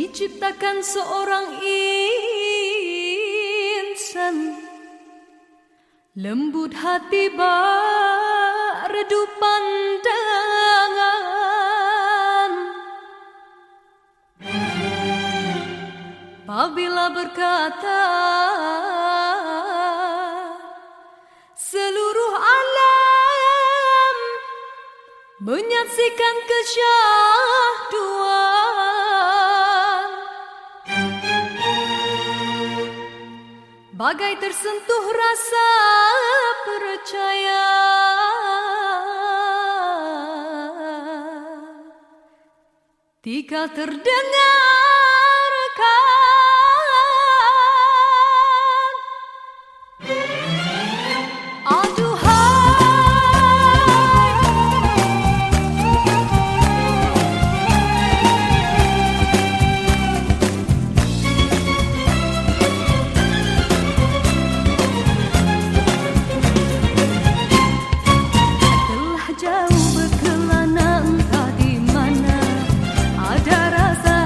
diciptakan seorang insan, lembut hati bak redup pandangan. Apabila berkata seluruh alam menyaksikan kesyahduan, bagai tersentuh rasa percaya. Tika terdengarkan jauh berkelana entah di mana ada rasa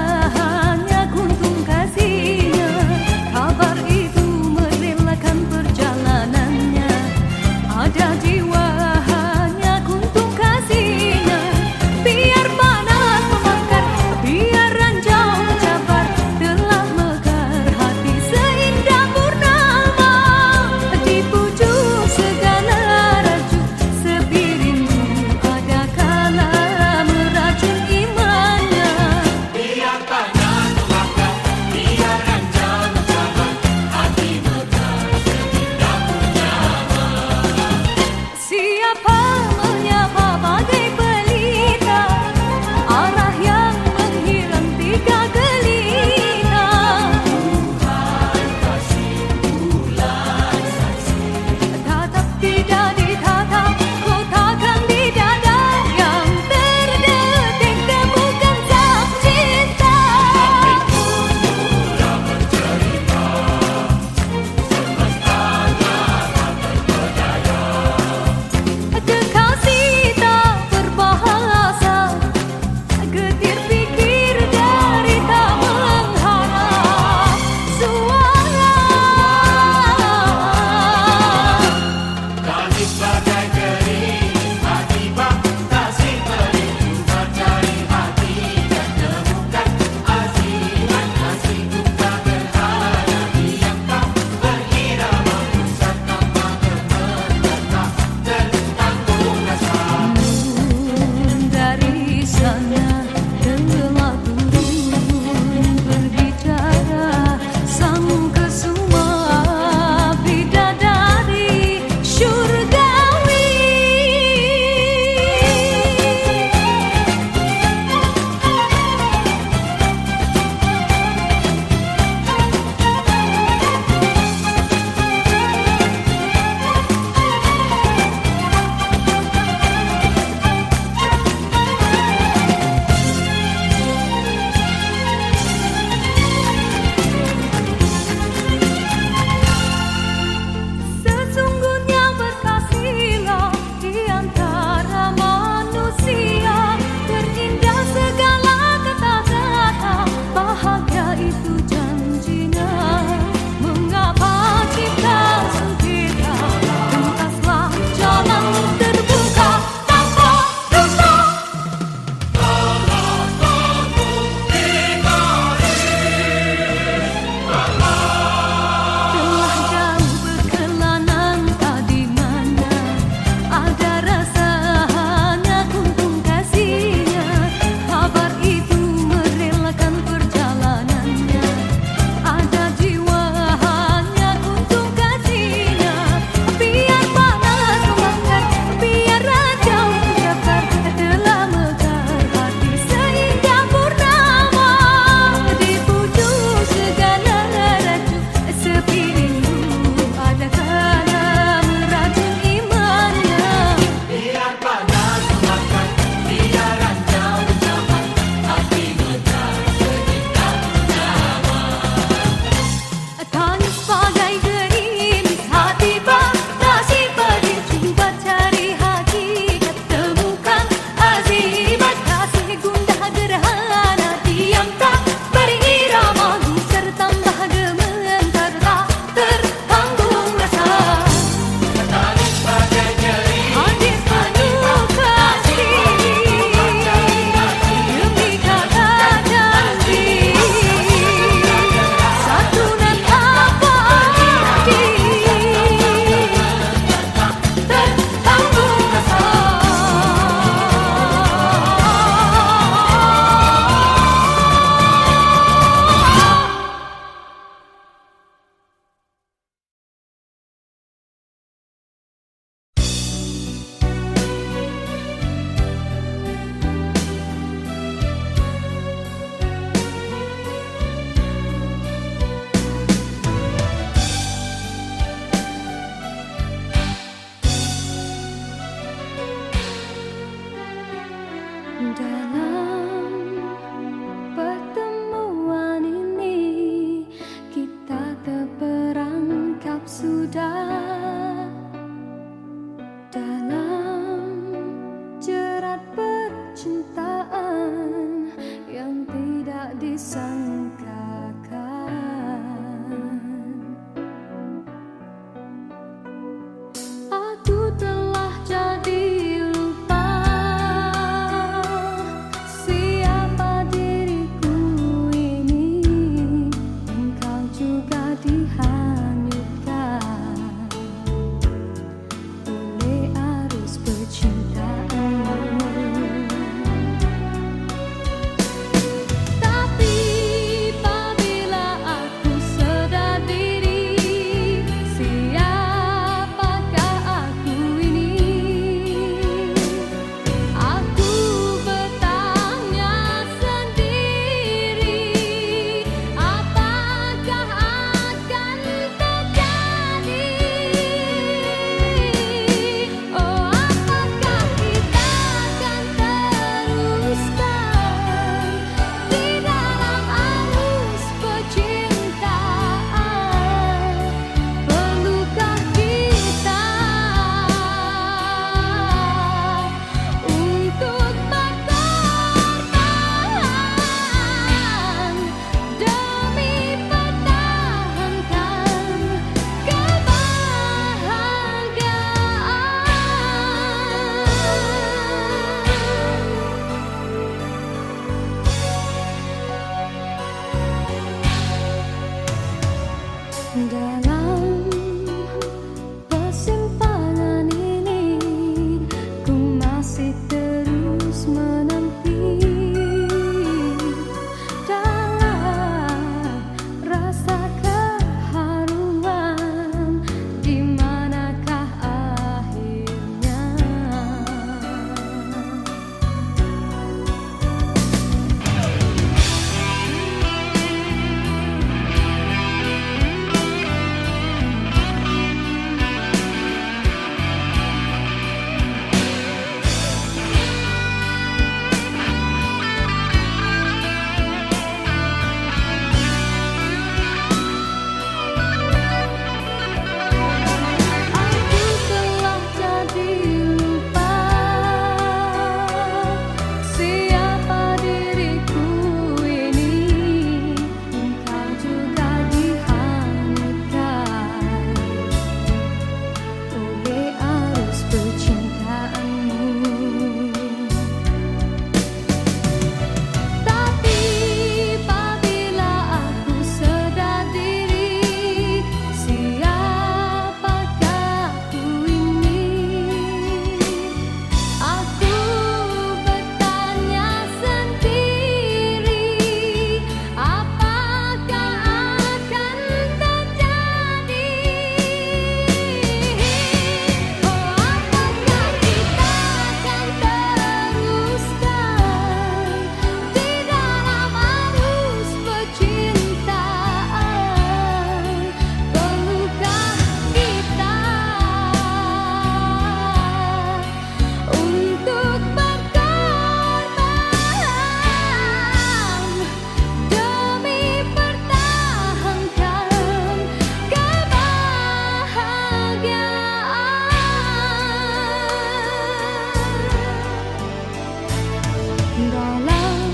Dalam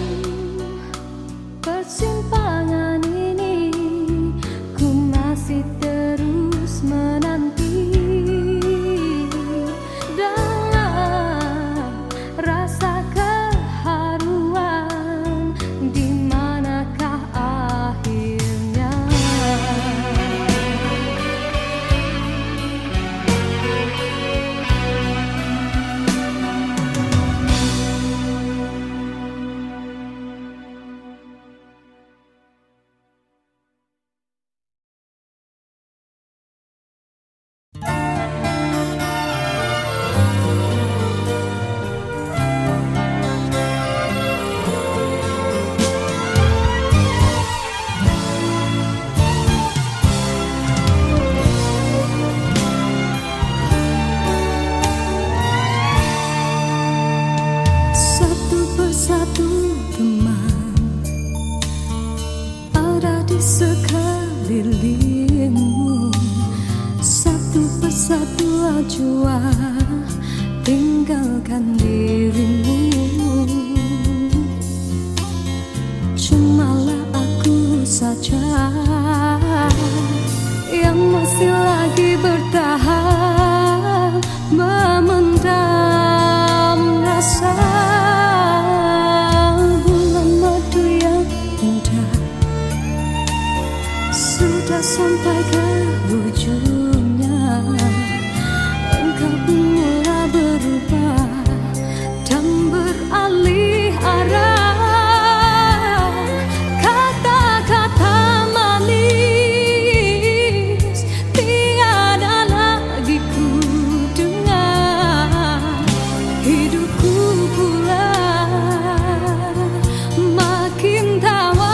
persimpangan ini ku masih terus menanti dalam rasa keharuan, di manakah akhirnya satu persatu teman ada di sekelilingmu, satu persatu acuan tinggalkan dirimu. Cumalah aku saja yang masih lagi bertahan memendam rasa. Bulan madu yang indah sudah sampai ke ujungnya, engkau pun mulai berubah dan beralih arah. Kata-kata manis tiada lagi ku dengar, hidupku pula makin tawar.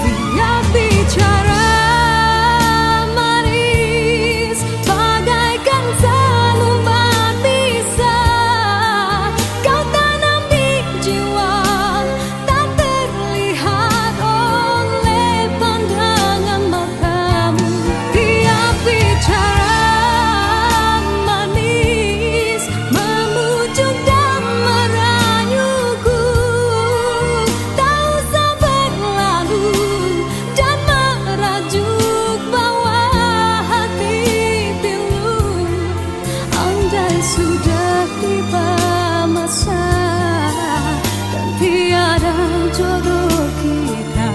Tiap bicara manis bagaikan selumbat pisah, kau tanam di jiwa tak terlihat oleh pandangan matamu. Tiap bicara manis memujuk dan merayuku, tak usah berlalu dan merajuk bawah hati pilu. Andai sudah tiba masa dan tiada jodoh kita,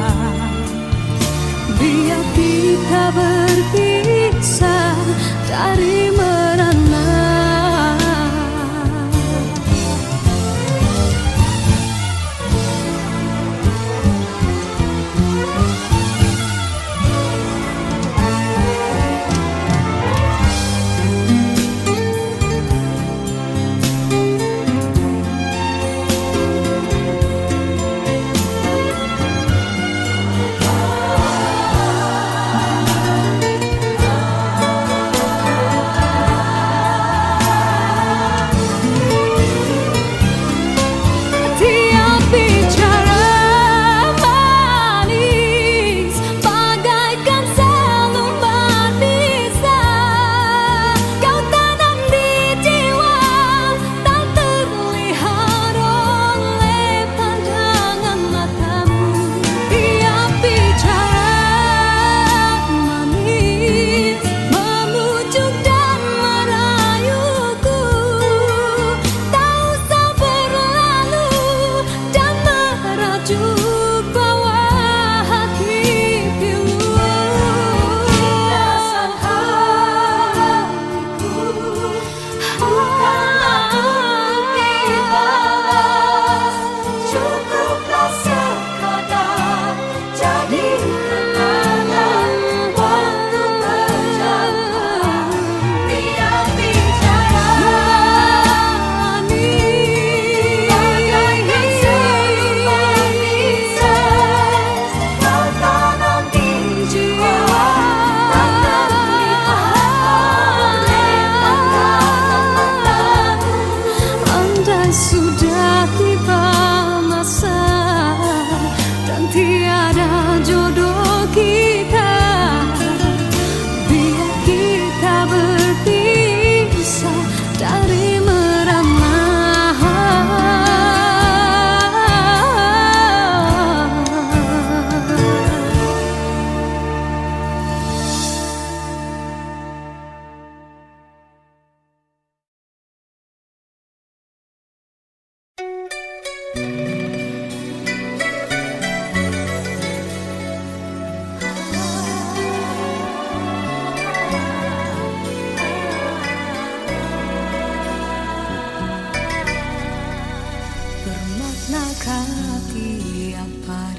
biar kita berpisah dari merana.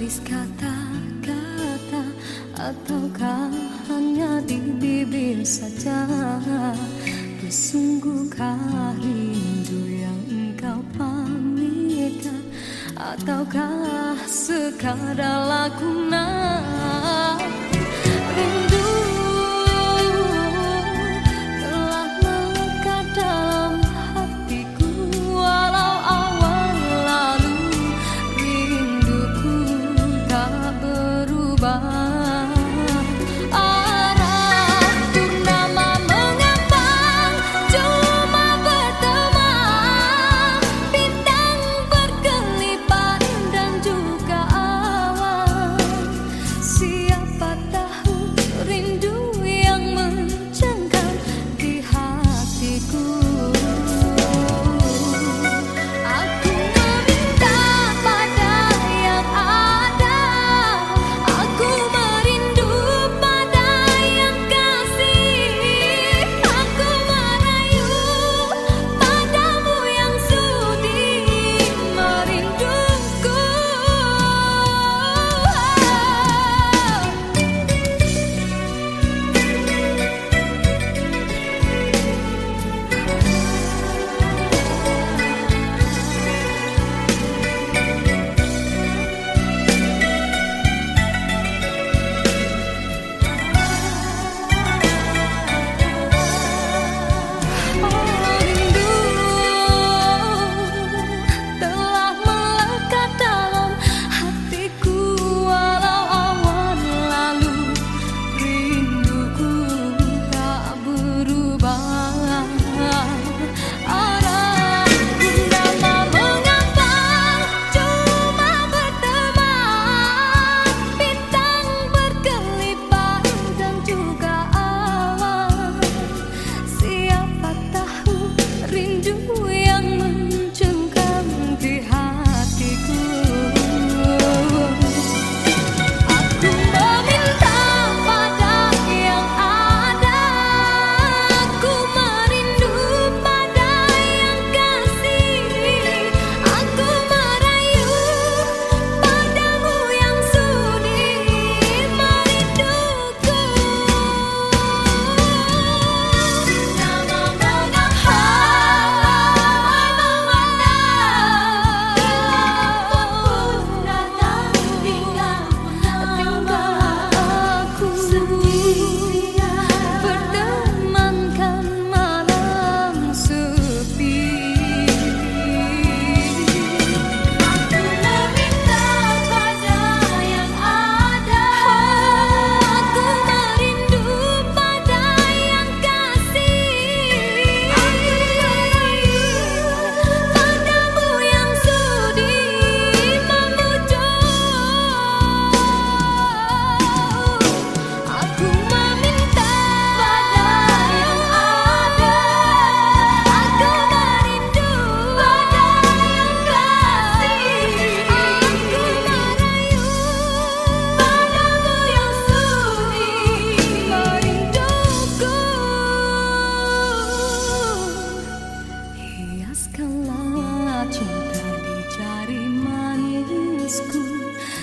habis kata-kata, ataukah hanya di bibir saja? Sesungguhkah rindu yang engkau pamitkan, ataukah sekadar lakonan? Rindu telah melekat dalam hatiku, walau awal lalu rinduku tak berubah.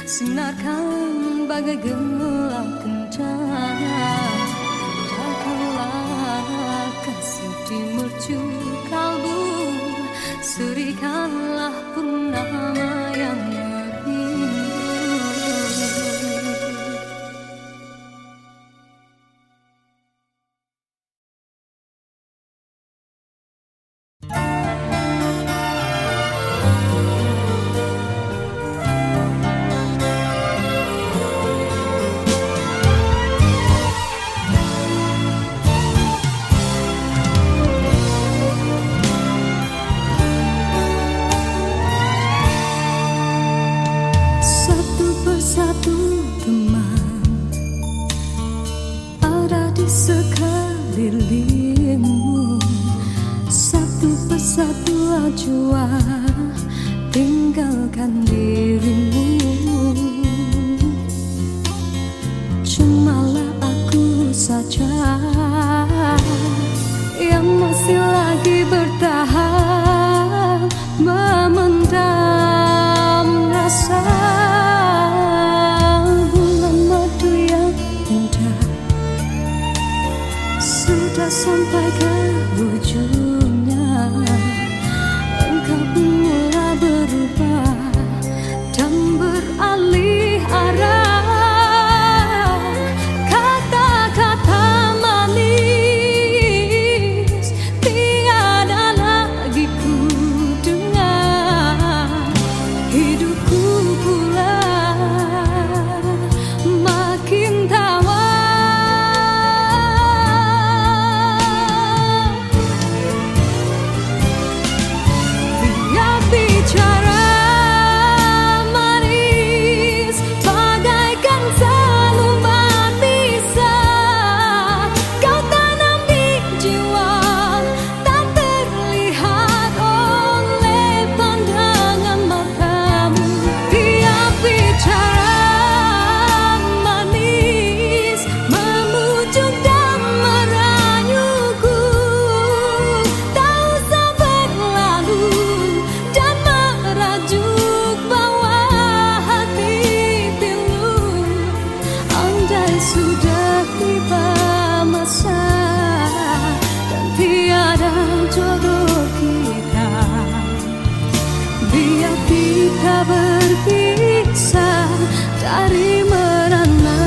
Sinarkan bagai gelang kencana, datanglah kasih di mercu kalbu, serikanlah purnama yang merindu. Satu teman ada di sekelilingmu, satu persatu jua tinggalkan dirimu. Cumalah aku saja yang masih lagi bertahan memendam rasa. sampai ke ujungnya. Engkau pun mulai berubah dan beralih arah. Kata-kata manis tiada lagi ku dengar. Hidupku pula makin tawar. Dia bicara manis bagaikan selumbat bisa kau tanam di jiwa, tak terlihat oleh pandangan matamu. Dia bicara manis memujuk dan merayuku, tak usah berlalu dan merajuk bawa hati pilu. Andai sudah tiba masa dan tiada jodoh kita, biar kita berpisah dari merana.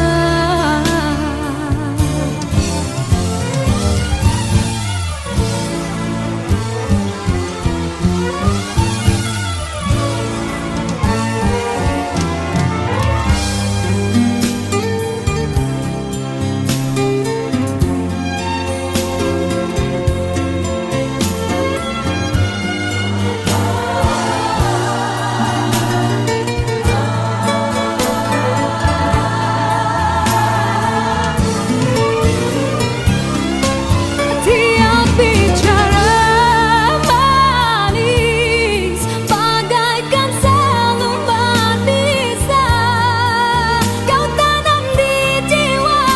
Dia bicara manis bagaikan selumbat bisa kau tanam di jiwa,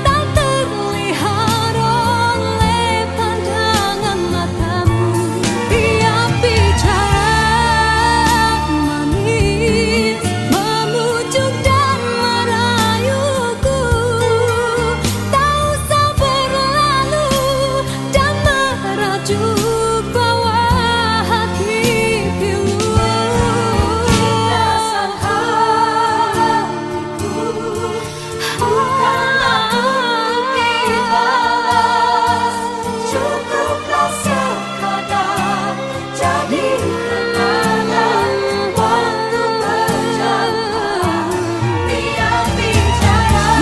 tak terlihat oleh pandangan matamu. Dia bicara manis memujuk dan merayuku, tak usah berlalu dan merajuk bawa hati pilu. Rasa hatiku bukanlah untuk dibalas, cukuplah sekadar jadi kenangan waktu berjalan. Dia bicara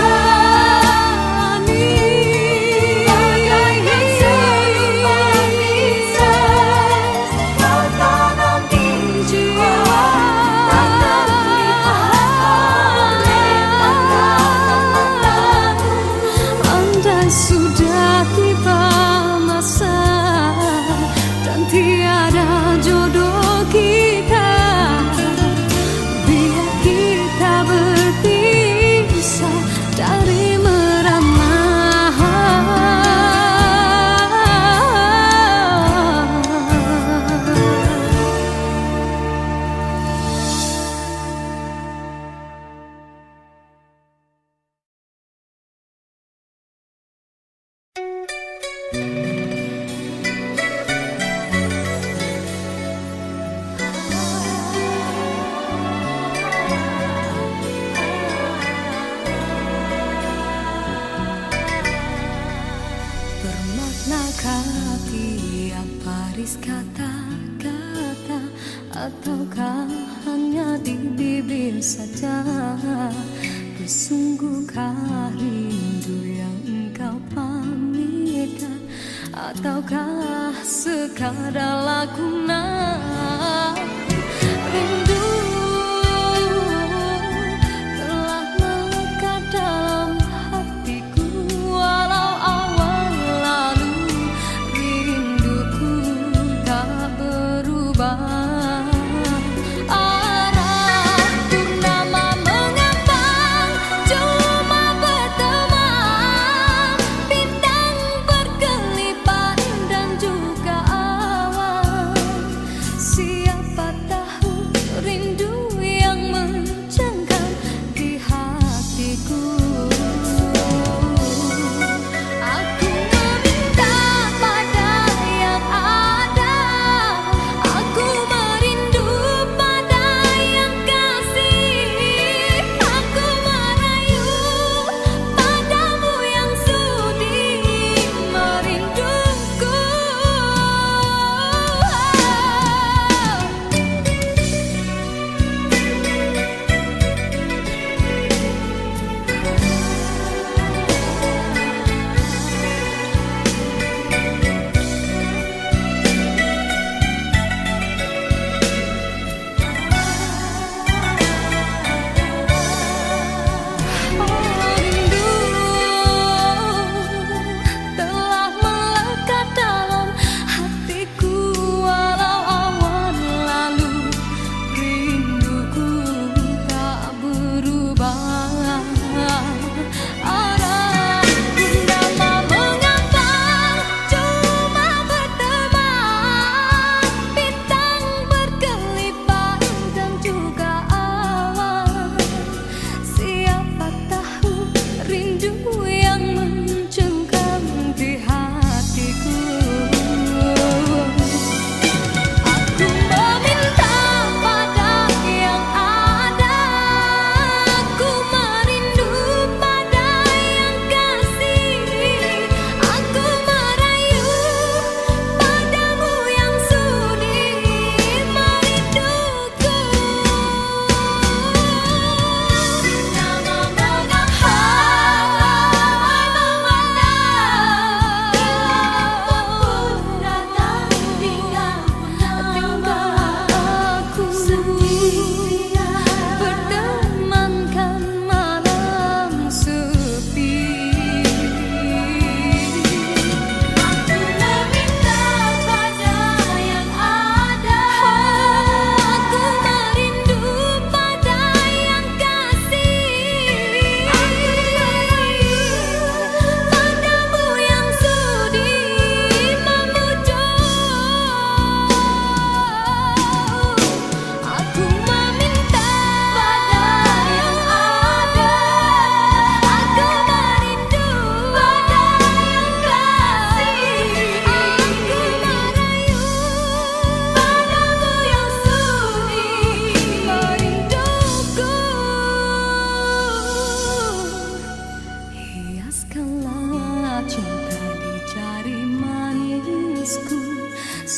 manis bagaikan selumbat bisa kau tanam di jiwa, tak terlihat oleh pandangan matamu. Andai sudah tiba masa dan tiada jodoh kita, biar kita berpisah dari merana. Bermaknakah tiap baris kata-kata, ataukah hanya di bibir saja? Bersungguhkah rindu yang engkau pamitkan, ataukah sekadar lakonan? Rindu telah melekat dalam hatiku, walau awal lalu rinduku tak berubah. Arah purnama mengambang, cuma berteman, bintang berkelipat dan juga awan. Siapa tahu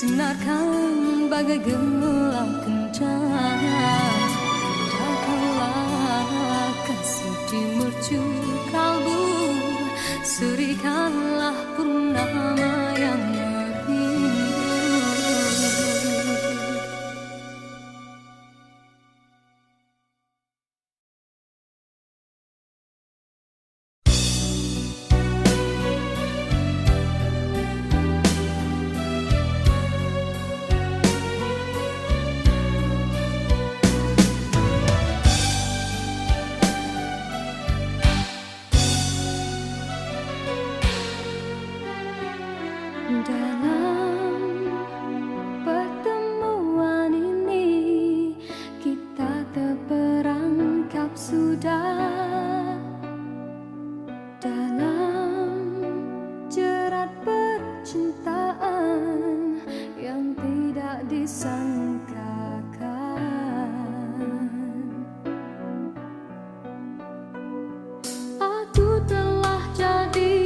sinarkan bagai gelang kencana. Dakaulah kasih di mercu kalbu, serikanlah purnama yang merindu. Dalam pertemuan ini kita terperangkap sudah dalam jerat percintaan yang tidak disangkakan. Aku telah jadi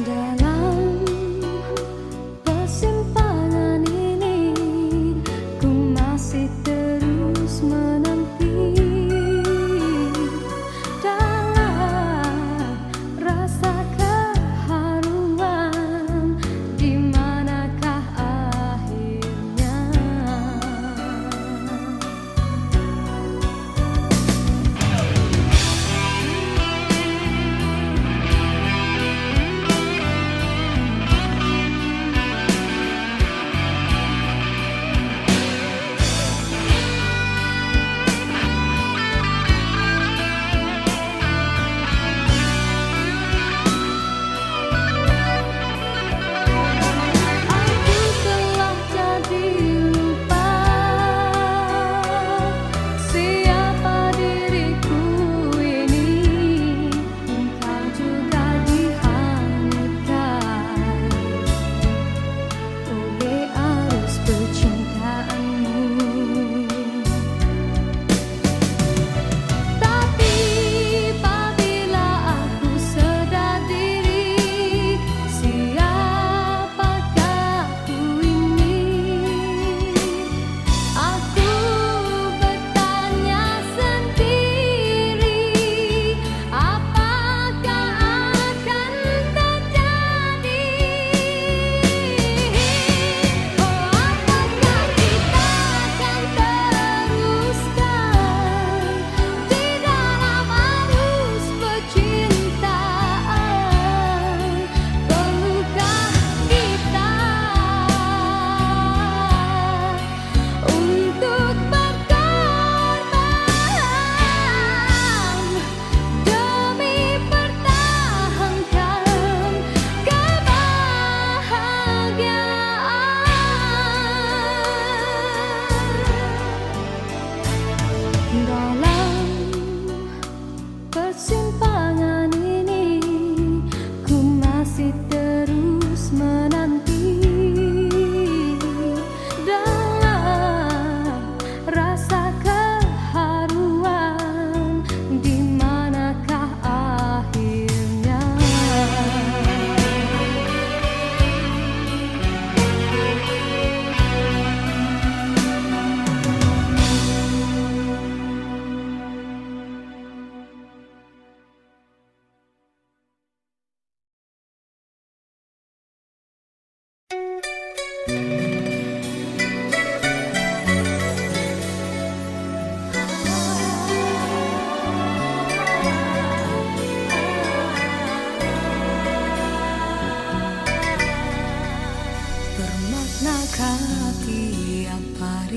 dalam persimpangan ini ku masih terus menanti dalam rasa keharuan, di manakah akhirnya.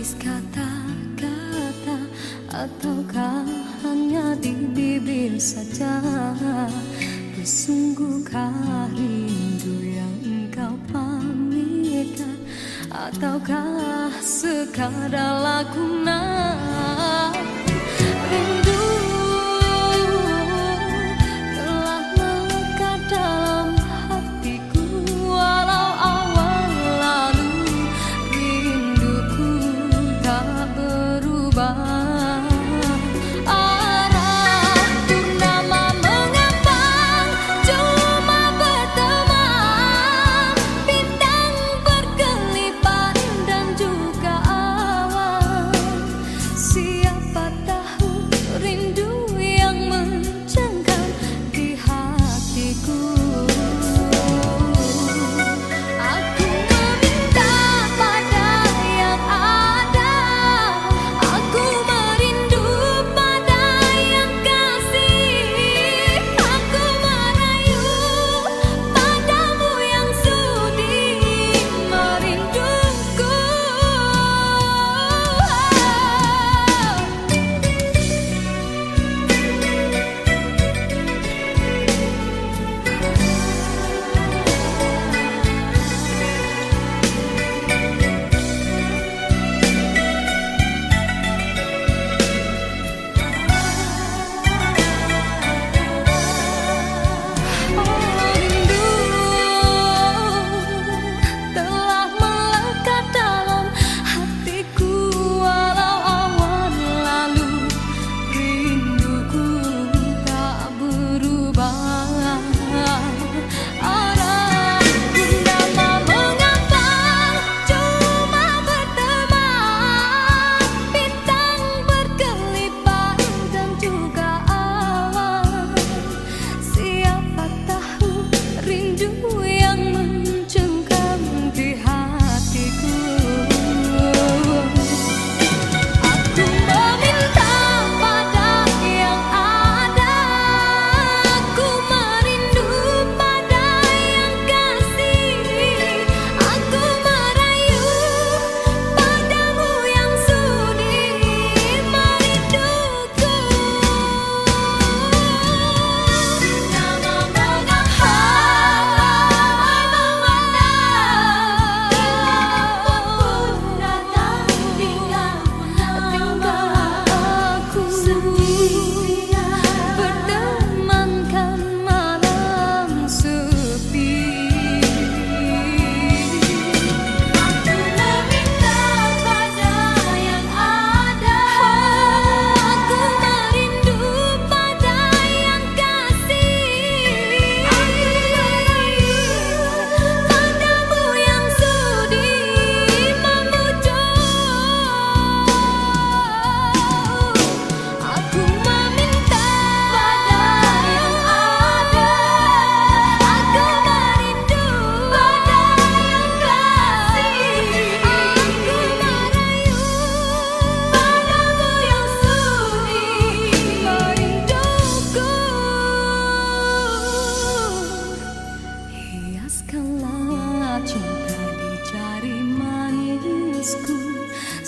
Manis kata-kata ataukah hanya di bibir saja? Bersungguhkah rindu yang engkau pamitkan, ataukah sekadar lakonan? Rindu telah melekat dalam hatiku, walau awal lalu rinduku tak berubah.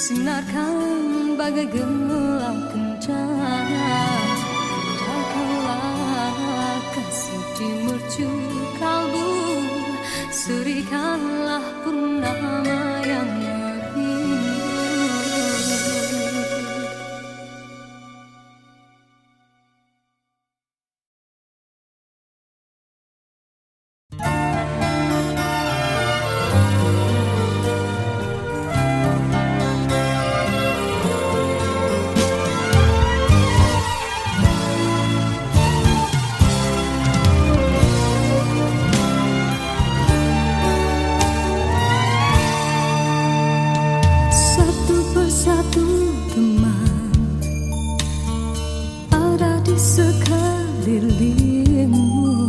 Sinarkan bagai gelang kencana, Dangkallah kasih di mercu kalbu, Serikanlah purnama yang merindu. Sekelilingmu,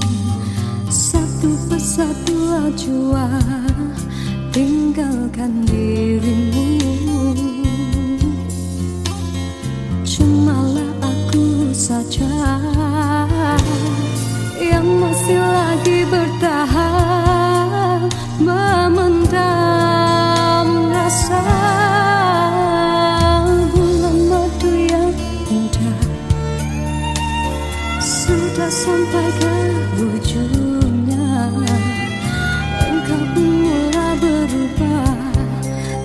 satu persatu jua tinggalkan dirimu. Cumalah aku saja yang masih lagi bertahan memendam rasa. bisa sampai ke ujungnya. Engkau pun mulai berubah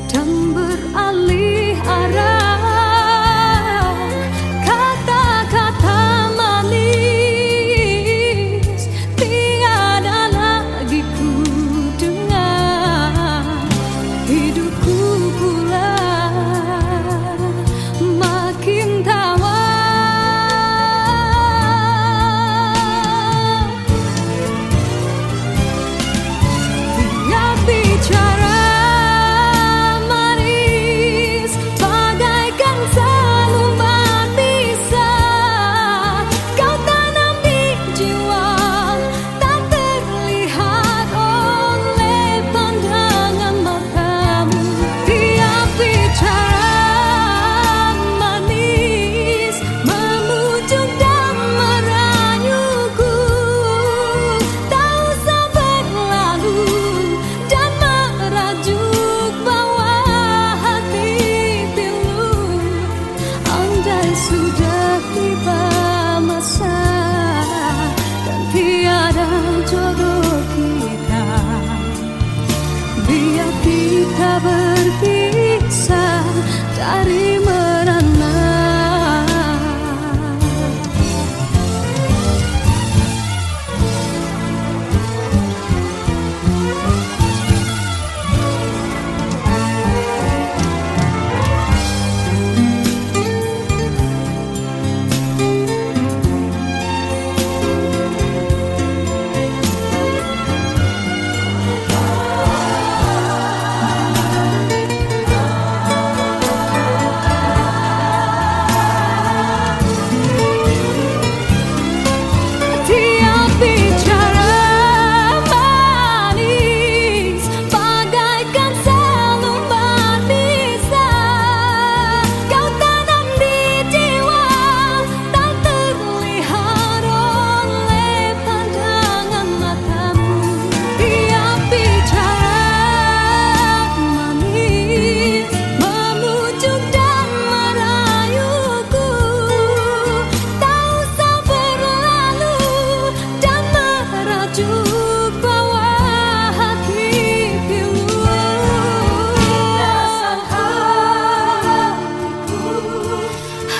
dan beralih arah. Kata-kata manis tiada lagi ku dengar. Hidupku pula makin tawar. Tiap bicara manis bagaikan selumbat pisah. Kau tanam di jiwa tak terlihat oleh pandangan matamu. Tiap bicara manis memujuk dan merayuku. Tak usah berlalu dan merajuk bawah hati pilu. Andai sudah tiba masa dan tiada jodoh kita, biar kita berpisah dari merana. Tiap bicara manis bagaikan selumbat pisah. Kau tanam di jiwa tak terlihat oleh pandangan matamu. Tiap bicara manis memujuk dan merayuku. Tak usah berlalu dan merajuk bawah hati pilu. Rasa hatiku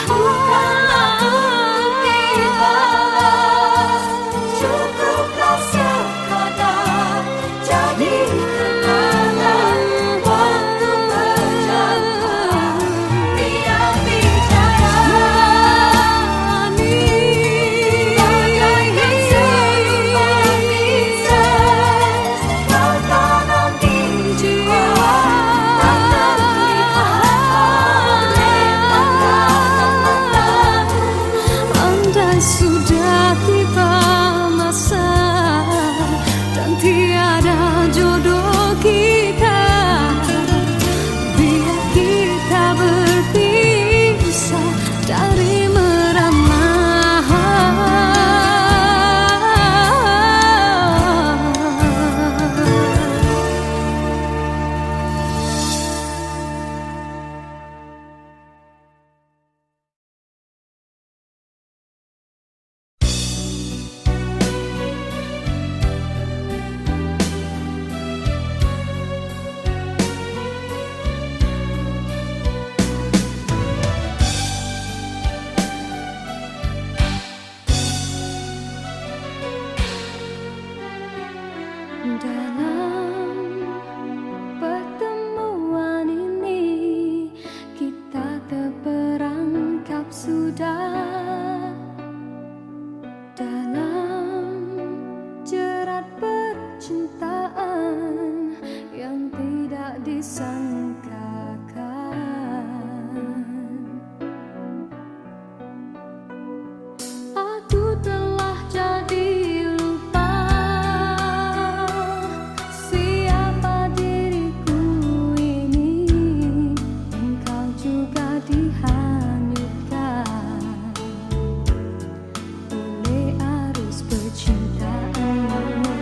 bukanlah untuk dibalas. Cukuplah sekadar jadi kenangan waktu berjalan. Tiap bicara manis bagaikan selumbat pisah. Kau tanam di jiwa tak terlihat oleh pandangan matamu. Andai sudah tiba masa dan tiada jodoh kita, biar kita berpisah dari merana. Dalam pertemuan ini kita terperangkap sudah dalam jerat percintaan yang tidak disangkakan. Aku telah jadi lupa siapa diriku ini. Engkau juga dihanyutkan oleh arus percintaanmu.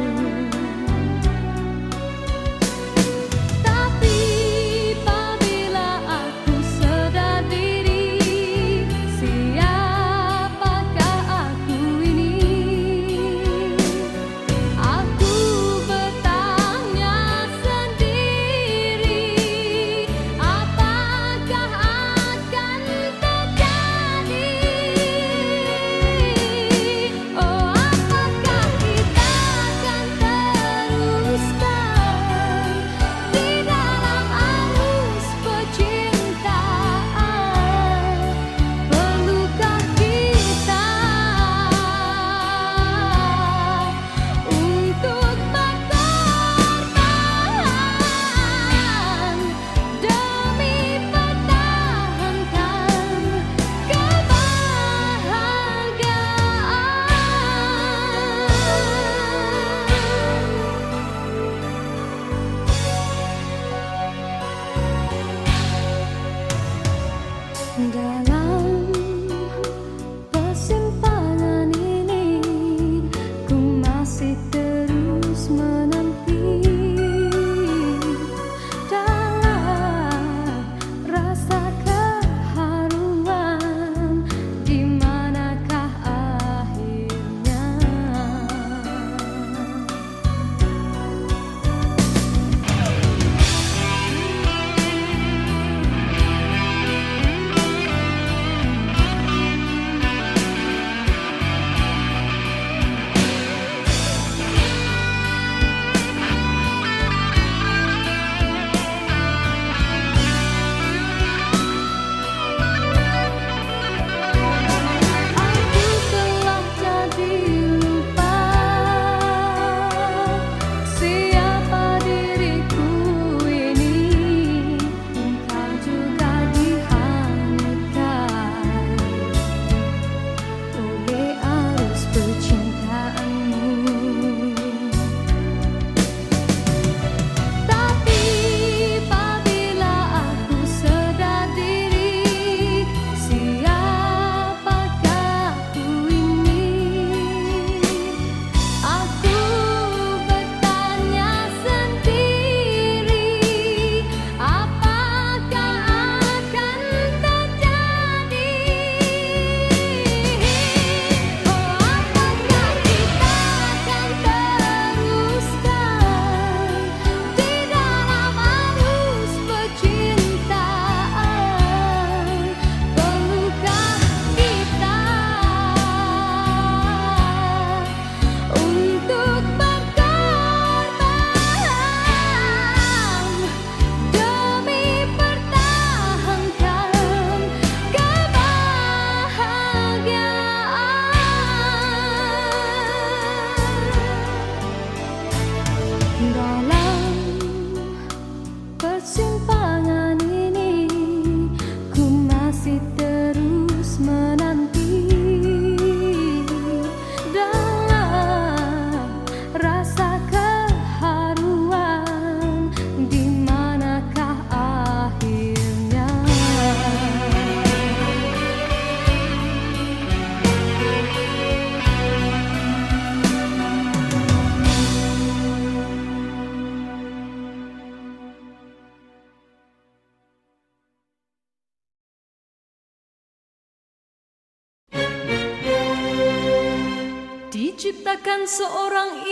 diciptakan seorang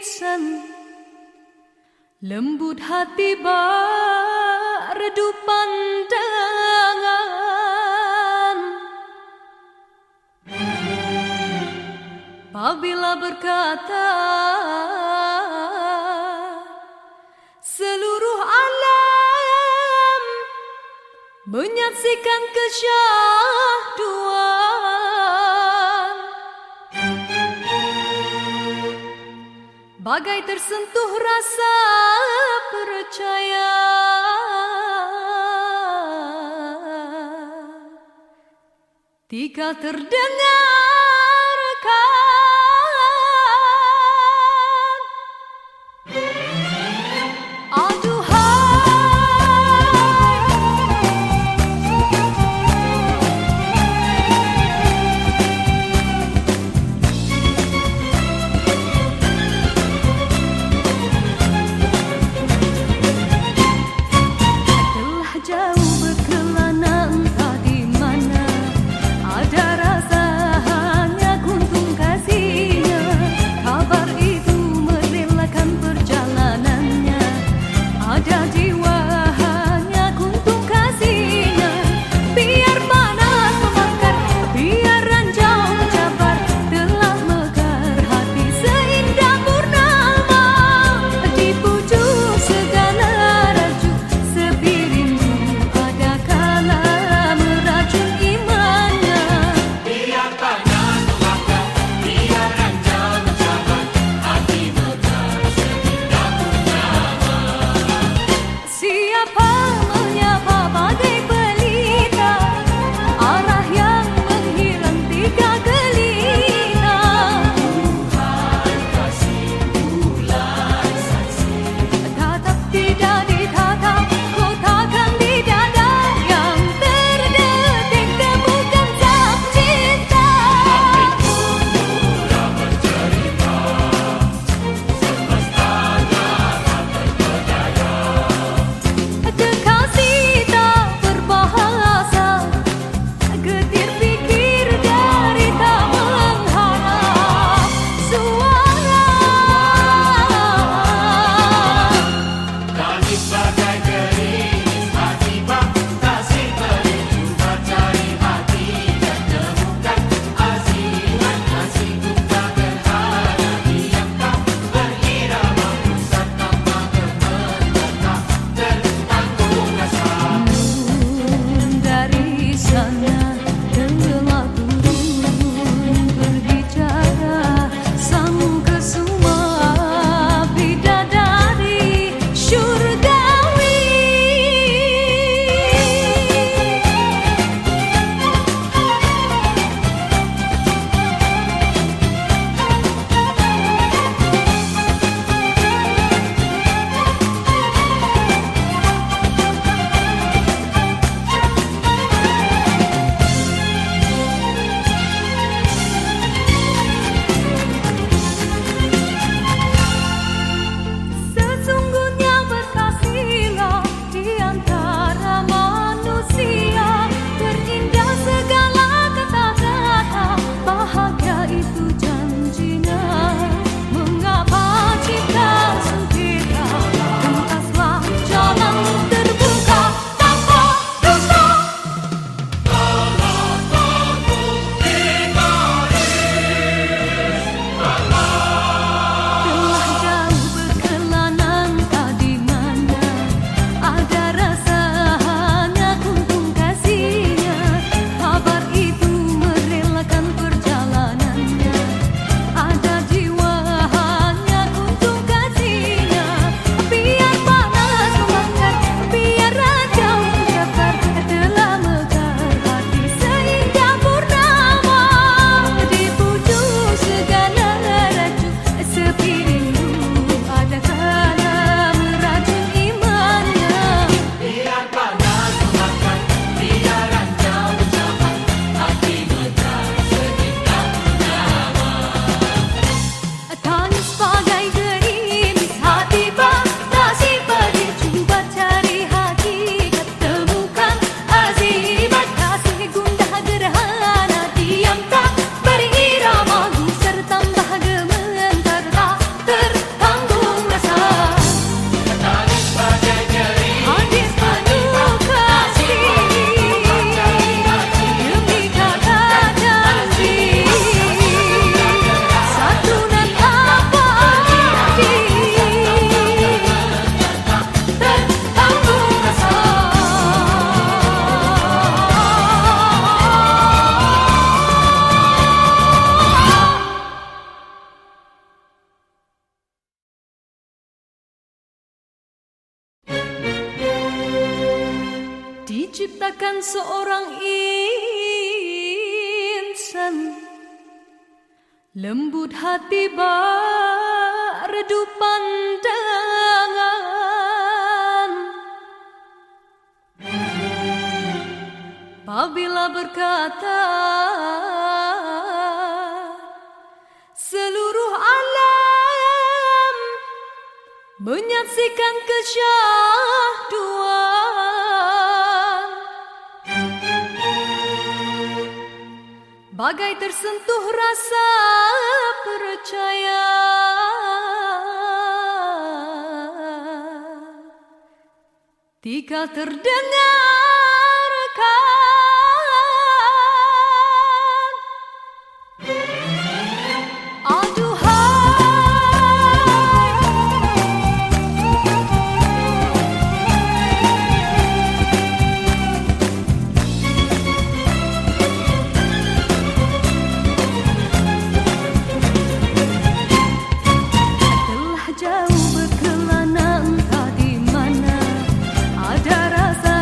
insan, lembut hati redup pandangan. Apabila berkata seluruh alam menyaksikan kesyahduan, bagai tersentuh rasa percaya. Tika terdengarkan menciptakan seorang insan lembut hati berdu pandangan. Apabila berkata seluruh alam menyaksikan kesyahduan, bagai tersentuh rasa percaya. Tika terdengarkan jauh berkelana entah di mana ada rasa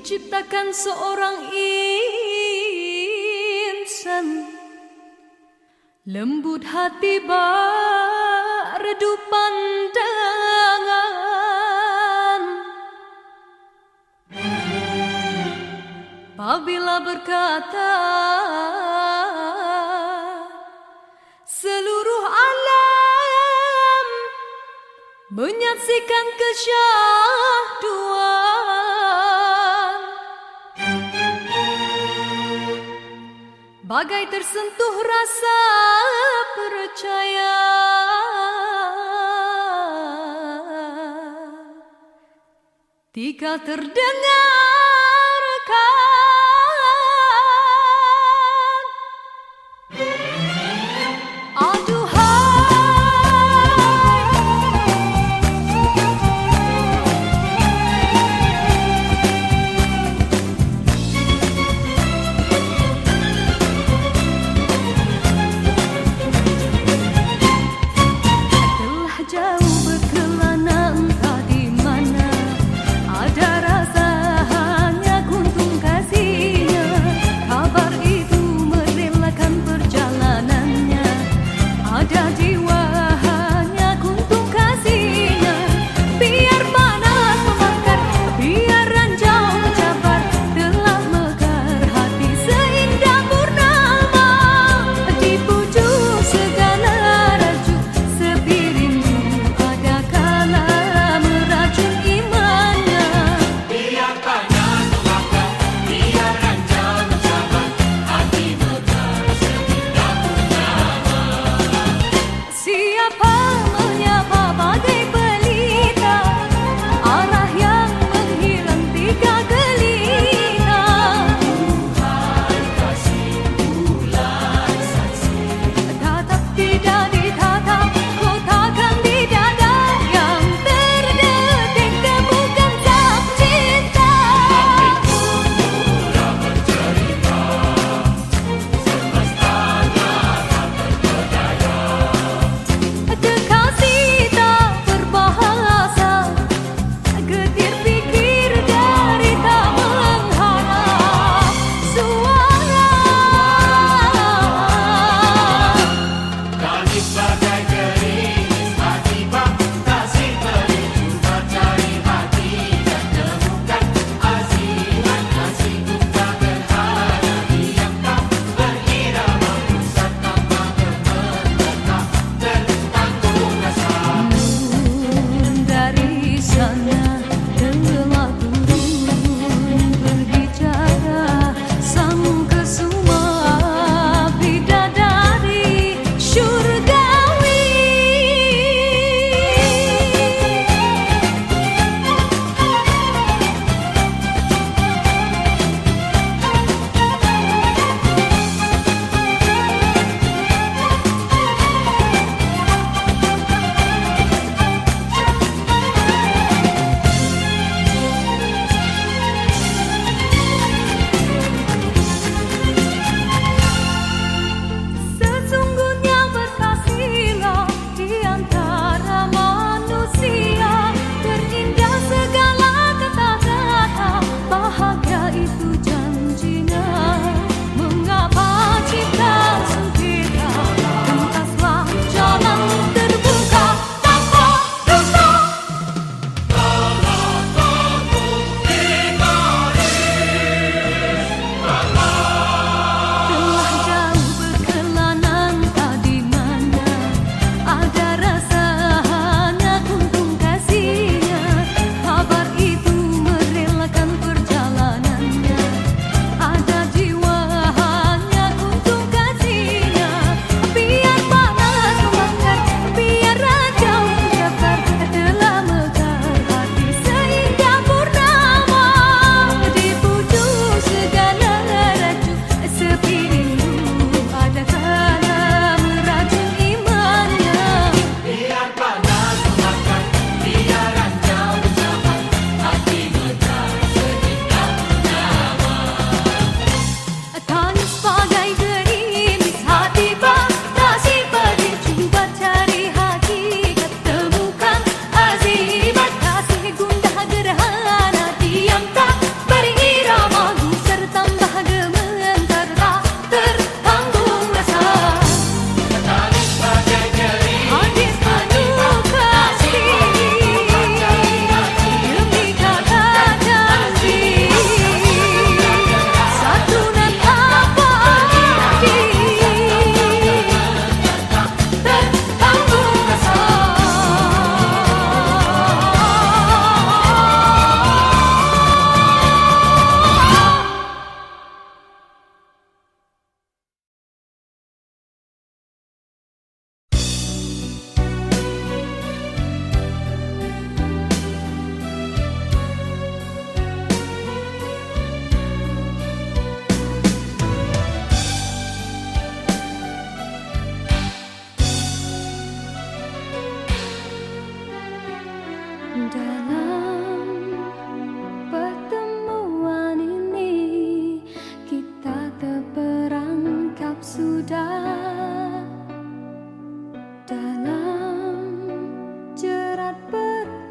diciptakan seorang insan, lembut hati berdu pandangan. Apabila berkata seluruh alam menyaksikan kesyahduan, bagai tersentuh rasa percaya. Tika terdengarkan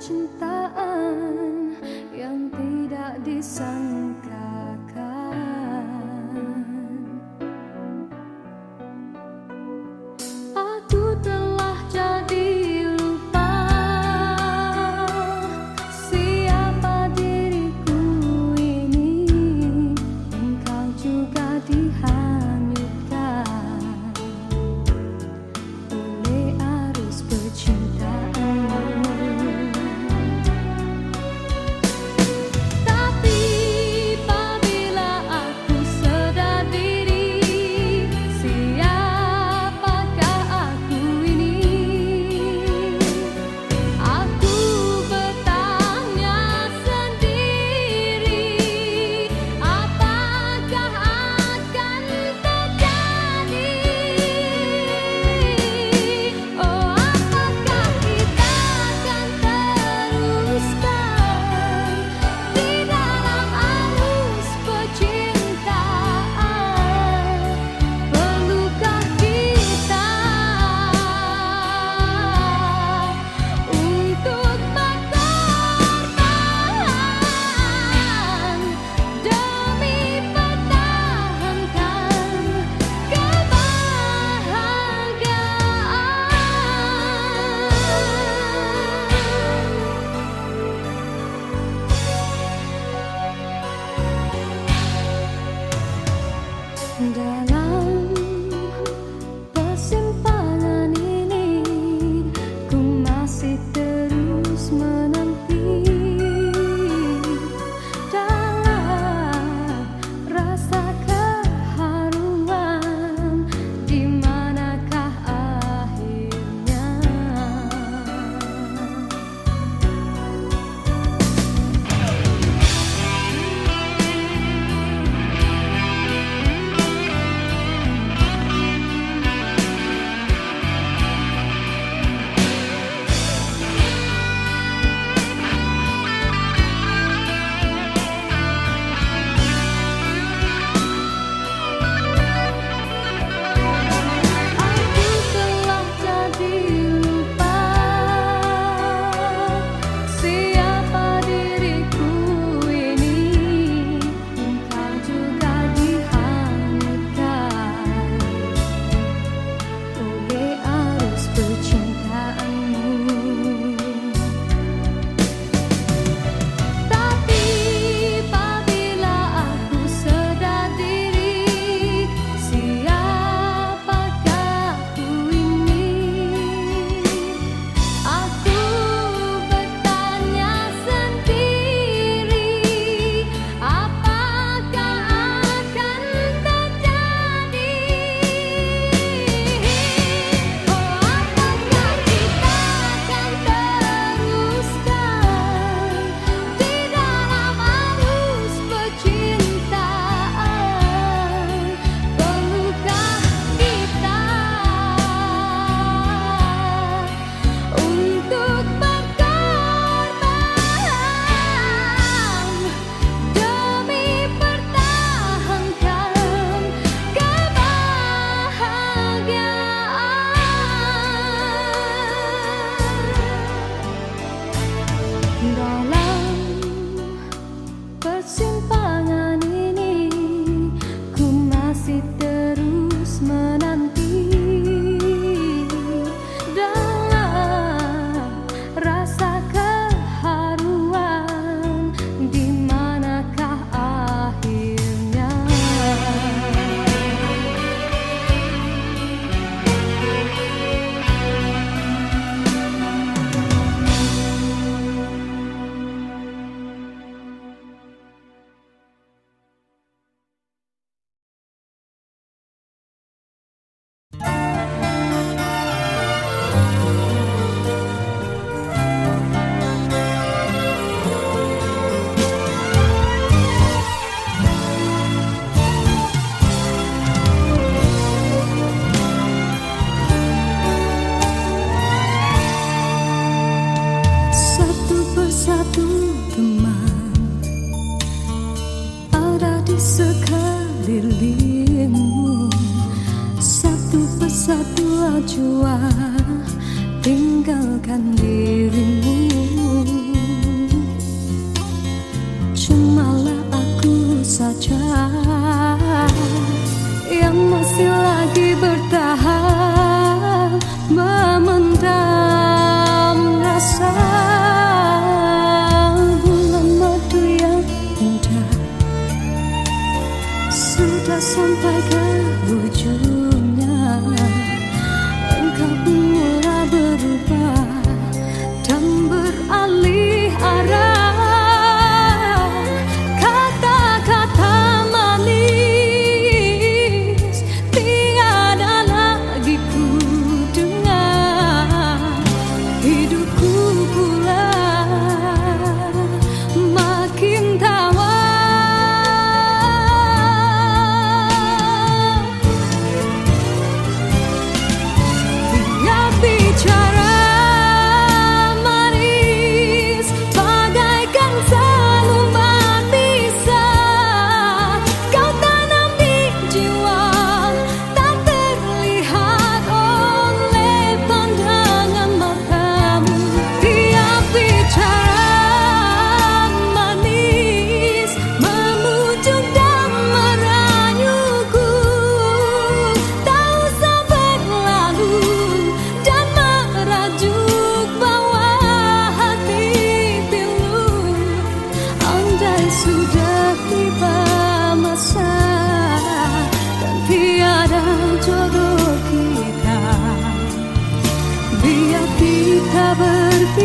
percintaan yang tidak disangkakan. Aku telah jadi lupa siapa diriku ini. Engkau juga dihanyutkan oleh arus percintaan. Tapi apabila aku sedar diri, siapakah aku ini? Aku bertanya sendiri, apakah akan terjadi? Oh, apakah kita akan teruskan di dalam arus percintaan? Perlukah kita untuk berkorban demi pertahankan kebahagiaan? Dalam persimpangan ini, ku masih terus menanti dalam rasa keharuan. Di manakah akhirnya? Aku telah jadi lupa siapa diriku ini. Engkau juga dihanyutkan oleh arus percintaanmu. Tapi apabila aku sedar diri, siapakah aku ini? Aku bertanya sendiri, apakah akan terjadi? Oh, apakah kita akan teruskan di dalam arus percintaan? Perlukah kita untuk berkorban demi pertahankan kebahagiaan? Dalam persimpangan ini, ku masih terus menanti dalam rasa keharuan. Di manakah akhirnya? Satu persatu teman ada di sekelilingmu. Satu persatu jua tinggalkan dirimu. saja yang masih lagi bertahan memendam rasa bulan madu yang indah sudah sampai ke ujungnya. Engkau pun mulai berubah dan beralih arah. Sudah tiba masa dan tiada jodoh kita, biar kita berpisah.